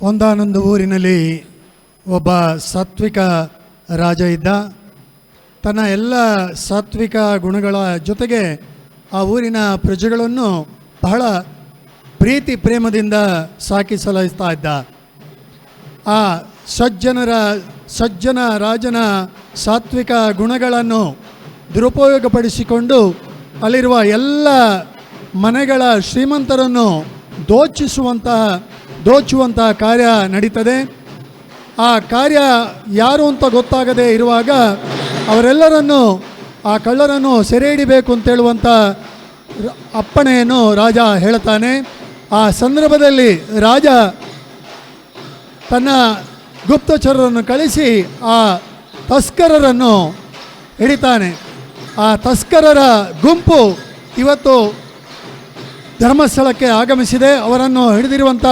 ಒಂದಾನೊಂದು ಊರಿನಲ್ಲಿ ಒಬ್ಬ ಸಾತ್ವಿಕ ರಾಜ ಇದ್ದ. ತನ್ನ ಎಲ್ಲ ಸಾತ್ವಿಕ ಗುಣಗಳ ಜೊತೆಗೆ ಆ ಊರಿನ ಪ್ರಜೆಗಳನ್ನು ಬಹಳ ಪ್ರೀತಿ ಪ್ರೇಮದಿಂದ ಸಾಕಿ ಸಲಹಿಸ್ತಾ ಇದ್ದ. ಆ ಸಜ್ಜನ ರಾಜನ ಸಾತ್ವಿಕ ಗುಣಗಳನ್ನು ದುರುಪಯೋಗಪಡಿಸಿಕೊಂಡು ಅಲ್ಲಿರುವ ಎಲ್ಲ ಮನೆಗಳ ಶ್ರೀಮಂತರನ್ನು ದೋಚುವಂತಹ ಕಾರ್ಯ ನಡೀತದೆ. ಆ ಕಾರ್ಯ ಯಾರು ಅಂತ ಗೊತ್ತಾಗದೇ ಇರುವಾಗ ಅವರೆಲ್ಲರನ್ನು ಆ ಕಳ್ಳರನ್ನು ಸೆರೆ ಹಿಡಿಬೇಕು ಅಂತೇಳುವಂಥ ಅಪ್ಪಣೆಯನ್ನು ರಾಜ ಹೇಳ್ತಾನೆ. ಆ ಸಂದರ್ಭದಲ್ಲಿ ರಾಜ ತನ್ನ ಗುಪ್ತಚರರನ್ನು ಕಳಿಸಿ ಆ ತಸ್ಕರರನ್ನು ಹಿಡಿತಾನೆ. ಆ ತಸ್ಕರರ ಗುಂಪು ಇವತ್ತು ಧರ್ಮಸ್ಥಳಕ್ಕೆ ಆಗಮಿಸಿದೆ. ಅವರನ್ನು ಹಿಡಿದಿರುವಂಥ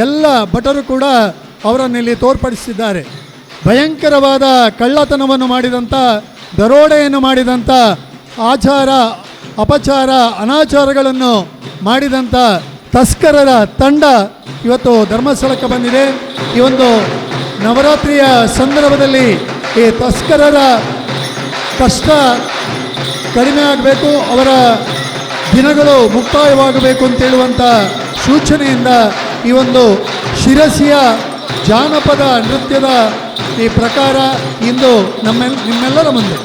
ಎಲ್ಲ ಭಟರು ಕೂಡ ಅವರನ್ನಿಲ್ಲಿ ತೋರ್ಪಡಿಸಿದ್ದಾರೆ. ಭಯಂಕರವಾದ ಕಳ್ಳತನವನ್ನು ಮಾಡಿದಂಥ, ದರೋಡೆಯನ್ನು ಮಾಡಿದಂಥ, ಆಚಾರ ಅಪಚಾರ ಅನಾಚಾರಗಳನ್ನು ಮಾಡಿದಂಥ ತಸ್ಕರರ ತಂಡ ಇವತ್ತು ಧರ್ಮಸ್ಥಳಕ್ಕೆ ಬಂದಿದೆ. ಈ ಒಂದು ನವರಾತ್ರಿಯ ಸಂದರ್ಭದಲ್ಲಿ ಈ ತಸ್ಕರರ ಕಷ್ಟ ಕಡಿಮೆ ಆಗಬೇಕು, ಅವರ ದಿನಗಳು ಮುಕ್ತಾಯವಾಗಬೇಕು ಅಂತೇಳುವಂಥ ಸೂಚನೆಯಿಂದ ಈ ಒಂದು ಶಿರಸಿಯ ಜಾನಪದ ನೃತ್ಯದ ಈ ಪ್ರಕಾರ ಇಂದು ನಿಮ್ಮೆಲ್ಲರ ಮುಂದೆ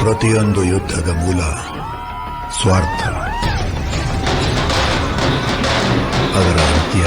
ಪ್ರತಿಯೊಂದು ಯುದ್ಧದ ಮೂಲ ಸ್ವಾರ್ಥ, ಅದರ ಅಂತ್ಯ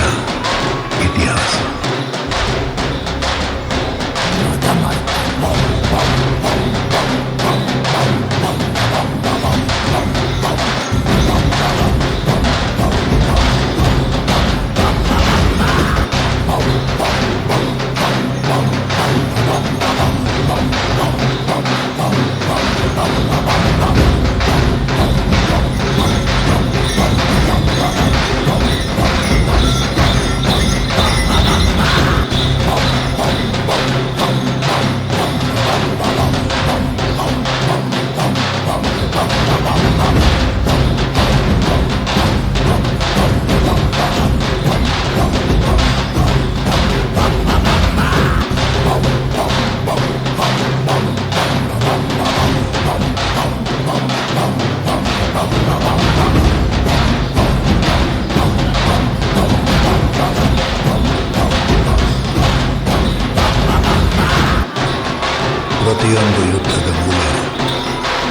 ಪ್ರತಿಯೊಂದು ಯುದ್ಧದ ಮೂಲ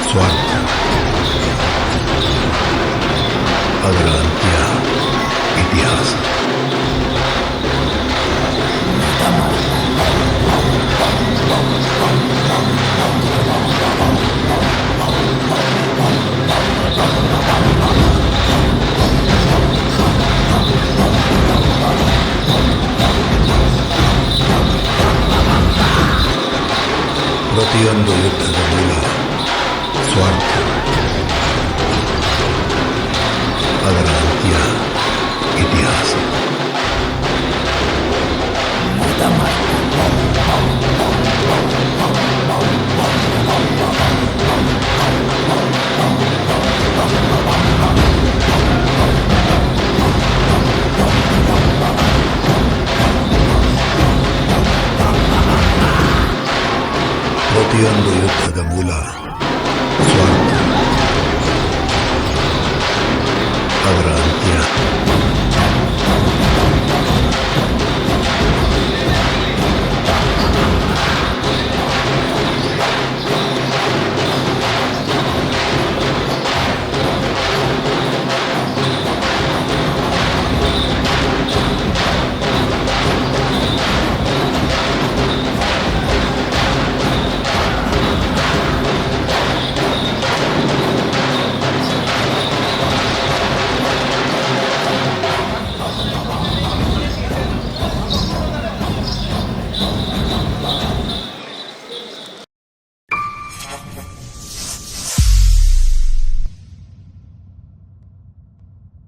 ಸ್ವಾರ್ಥ, ಅದರ ಅಂತ್ಯ ಇತಿಹಾಸ. ಪ್ರತಿಯೊಂದು ಯುದ್ಧದ ಮೂಲ ಸ್ವಾರ್ಥ, ಅದರ ಅಂತ್ಯ ಇತಿಹಾಸ. ಪ್ರತಿಯೊಂದು ಯುದ್ಧದ ಮೂಲ ಸ್ವಾರ್ಥ, ಅದರ ಅಂತ್ಯ